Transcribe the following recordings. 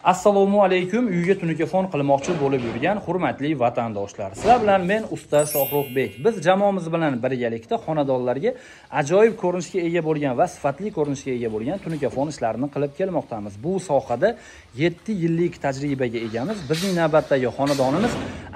Assalomu alaykum. Uyga tunuka-fon qilmoqchi bo'lib yurgan hurmatli vatandoshlar. Sizlar bilan men usta Shohruxbek. Biz jamoamiz bilan birgalikda xonadonlarga ajoyib ko'rinishga ega bo'lgan va sifatli ko'rinishga ega bo'lgan tunuka-fon ishlarini qilib kelmoqdamiz. Bu sohada 7 yillik tajribaga egamiz. Bizning navbatdagi xonadonimiz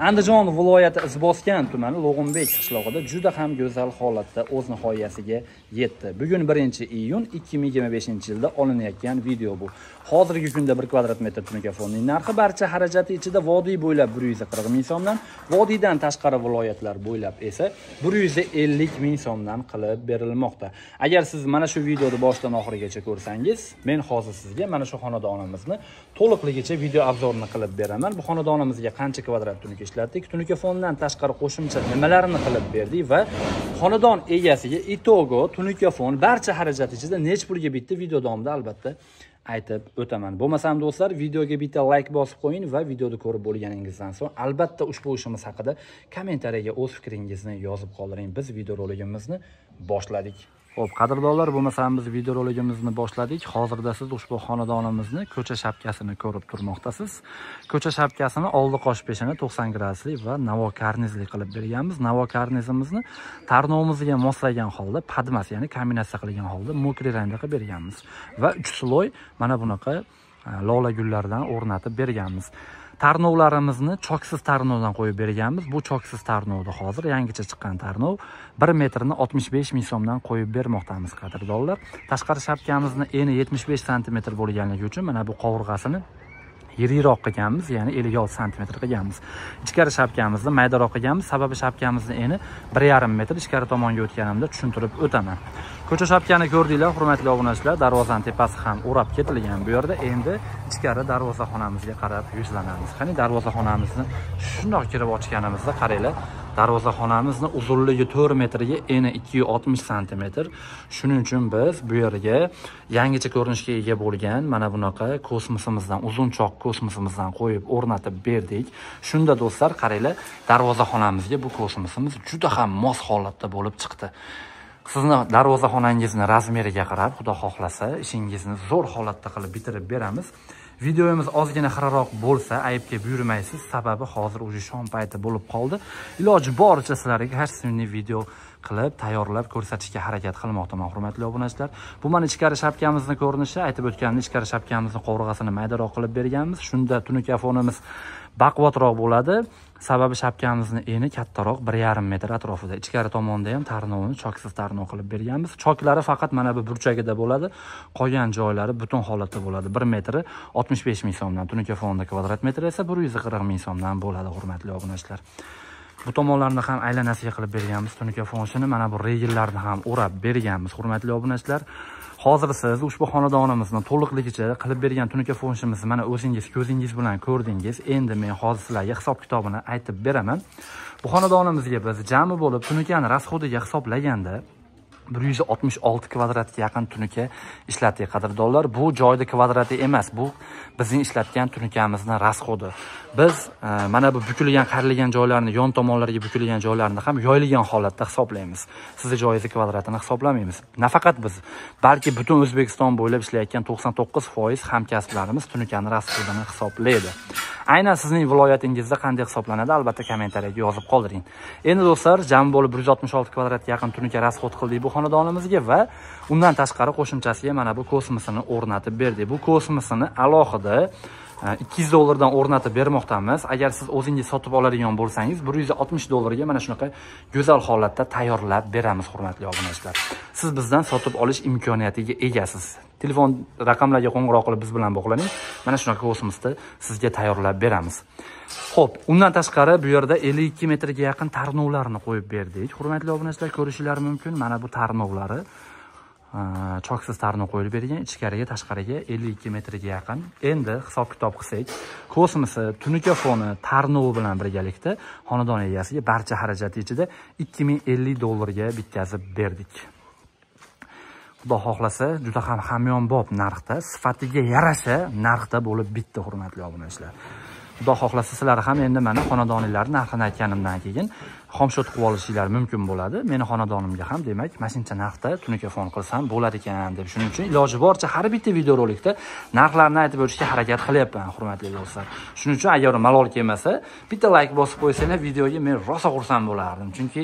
Andijon viloyati Izboskan tumani Log'inbek qishlog'ida juda ham go'zal holatda o'z nihoyasiga yetdi. Bugun 1-iyun 2025-yilda olinayotgan video bu. Hozirgi kunda 1 kvadrat metr tunuka-fonning narxi barcha xarajati ichida vodiy bo'ylab 140 ming so'mdan, vodiydan tashqari viloyatlar bo'ylab esa 150 ming so'mdan qilib berilmoqda. Agar siz mana shu videoni boshdan oxirigacha ko'rsangiz, men hozir sizga mana shu xonadonimizni to'liqligicha video obzorini qilib beraman. Bu xonadonimizga qancha kvadrat tunuka ishlatdik, tunuka-fondan tashqari qo'shimcha nimalarni qilib berdik va xonadon egasiga itogo tunuka-fon barcha xarajat ichida nech pulga bitdi video davomida albatta aytib o'taman. Bo'lmasam do'stlar, videoga bitta like bosib qo'ying va videoni ko'rib bo'lganingizdan so'ng albatta ushbu ishimiz haqida kommentariyaga o'z fikringizni yozib qoldiring. Biz videorolikimizni boshladik. Xo'p, qadrdonlar, bo'lmasam biz videorolikimizni boshladik. Hozirda siz ushbu xonadonimizni ko'cha shapkasini ko'rib turmoqdasiz. Ko'cha shapkasini oldi qosh peshini 90 gradusli va navo karnizli qilib berganmiz. Navo karnizimizni tarnovimizga moslagan holda, padmas, ya'ni kombinatsiya qilgan holda mokri rangda qilib berganmiz va 3 sloy mana bunaqa lola gullardan o'rnatib berganmiz. Tarnovlarimizni choksiz tarnovdan qo'yib berganmiz. Bu choksiz tarnovda hozir yangicha chiqqan tarnov 1 metrni 65 ming so'mdan qo'yib bermoqdamiz qadrdonlar. Tashqari shapkamizni eni 75 sm bo'lganligi uchun mana bu qovurg'asini yiriroq qilganmiz, ya'ni 56 sm qilganmiz. Ichkari shapkamizni maydaroq qilganmiz, sababi shapkamizni eni 1,5 metr ichkari tomonga o'tganimda tushuntirib o'taman. Ko'cha shapkani ko'rdinglar, hurmatli obunachilar, darvozaning tepasi ham o'rab ketilgan. Bu yerda endi ichkari darvozaxonamizga qarab yuzlanamiz. Qani darvozaxonamizni shundoq kirib ochganimizda qaranglar, darvozaxonamizni uzunligi 4 metrga eni 260 sm. Shuning uchun biz bu yerga yangicha ko'rinishga ega bo'lgan mana bunaqa kosmosimizdan, uzunchoq kosmosimizdan qo'yib o'rnatib berdik. Shunda do'stlar, qaranglar, darvozaxonamizga bu kosmosimiz juda ham mos holatda bo'lib chiqdi. Sizni darvozaxonangizni razmeriga qarab, xudo xohlasa, ishingizni zo'r holatda qilib bitirib beramiz. Videomiz ozgina xiraroq bo'lsa, aybga buyurmaysiz, sababi hozir o'sha shom payti bo'lib qoldi. Iloji boricha sizlarga kачественный video qilib tayyorlab ko'rsatishga harakat qilmoqdaman, hurmatli obunachilar. Bu mana ichkari shapkamizni ko'rinishi, aytib o'tganimdek, ichkari shapkamizni qovurg'asini maydaroq qilib berganmiz. Shunda tunuka-fonimiz baquvvatroq bo'ladi. Sababi shapkamizni eni kattaroq 1,5 metr atrofida. Ichkari tomonda ham tarnovni choksiz tarnov qilib berganmiz. Choklari faqat mana bu burchagida bo'ladi. Qolgan joylari butun holatda bo'ladi. 1 metri 65 ming so'mdan, tunuka-fonda kvadrat metr esa 140 ming so'mdan bo'ladi, hurmatli obunachilar. Bu tomonlarni ham aylanasiga qilib berganmiz. Tunuka-fonchini mana bu regellarni ham o'rab berganmiz, hurmatli obunachilar. Hozir siz ushbu xonadonimizni to'liqligicha qilib bergan tunuka-fonchimizni mana o'zingiz ko'zingiz bilan ko'rdingiz. Endi men hozir sizlarga hisob-kitobini aytib beraman. Bu xonadonimizga biz jami bo'lib tunukani rasxodiga hisoblaganda 166 kvadratga yaqin tunuka ishlatdik qadrdonlar. Bu joyda kvadrati emas, bu bizning ishlatgan tunukamizni rasxodi. Biz mana bu bukilgan, qarilgan joylarni, yon tomonlarga bukilgan joylarni ham yoyilgan holatda hisoblaymiz. Sizning joyingiz kvadratini hisoblamaymiz. Nafaqat biz, balki butun O'zbekiston bo'ylab ishlayotgan 99% hamkasblarimiz tunukani rasxodini hisoblaydi. Aynan sizning viloyatingizda qanday hisoblanadi, albatta kommentariyaga yozib qoldiring. Endi do'stlar, jami bo'lib 166 kvadratga yaqin tunuka rasxod qildik bu xonadonimizga va undan tashqari qo'shimchasiga mana bu kosmosini o'rnatib berdik. Bu kosmosini alohida $200 o'rnatib bermoqdamiz. Agar siz o'zingiz sotib oladigan bo'lsangiz, $160 mana shunaqa go'zal holatda tayyorlab beramiz, hurmatli obunachilar. Siz bizdan sotib olish imkoniyatiga egasiz. Telefon raqamlarga qo'ng'iroq qilib biz bilan bog'laning. Mana shunaqa kosmosni sizga tayyorlab beramiz. Xo'p, undan tashqari bu yerda 52 metrga yaqin tarnovlarni qo'yib berdik. Hurmatli obunachilar, ko'rishingiz mumkin. Mana bu tarnovlari choksiz tarnov qo'yilib bergan, ichkariga tashqariga 52 metrga yaqin. Endi hisob-kitob qilsak, kosmosi, tunuka-foni, tarnovi bilan birgalikda xonadon egasiga barcha xarajati ichida $2050 ga bitkazib berdik. Xudo xohlasa, juda ham hamyonbop narxda, sifatiga yarasha narxda bo'lib bitdi, hurmatli obunachilar. Xudo xohlasa sizlar ham endi mana xonadoninglarni narxini aytganimdan keyin xomshot qilib olishinglar mumkin bo'ladi. Meni xonadonimga ham demak mashinacha narxda tunuka qilsam bo'lar ekan deb. Shuning uchun iloji boricha har bitta videorolikda narxlarni aytib o'tishga harakat qilyapman, hurmatli do'stlar. Shuning uchun agar malol kelmasa, bitta like bosib qo'ysanglar videoga men rosa xursand bo'lardim. Chunki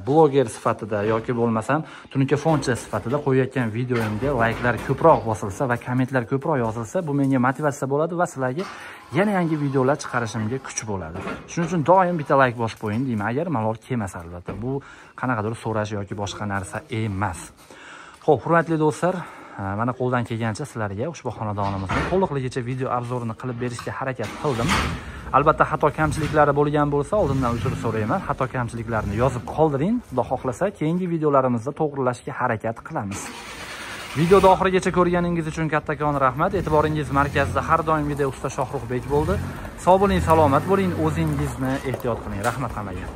bloger sifatida yoki bo'lmasam tunukafonchi sifatida qo'yayotgan videoyimga like'lar ko'proq bosilsa va kommentlar ko'proq yozilsa, bu menga motivatsiya bo'ladi va sizlarga yana yangi videolar chiqarishimga kuch bo'ladi. Shuning uchun doim bitta like bosib qo'ying deyman, agar malol kelmasa albatta. Bu qanaqadir so'rash yoki boshqa narsa emas. Xo'p, hurmatli do'stlar, mana qo'ldan kelgancha sizlarga ushbu xonadonimizni to'liqligicha video obzorini qilib berishga harakat qildim. Albatta xato kamchiliklari bo'lgan bo'lsa, oldindan uzr so'rayman. Xato kamchiliklarni yozib qoldiring. Xudo xohlasa, keyingi videolarimizda to'g'rilashga harakat qilamiz. Videoni oxirigacha ko'rganingiz uchun kattakon rahmat. E'tiboringiz markazida har doimgidek usta Shohruxbek bo'ldi. Sog' bo'ling, salomat bo'ling, o'zingizni ehtiyot qiling. Rahmat hammaga.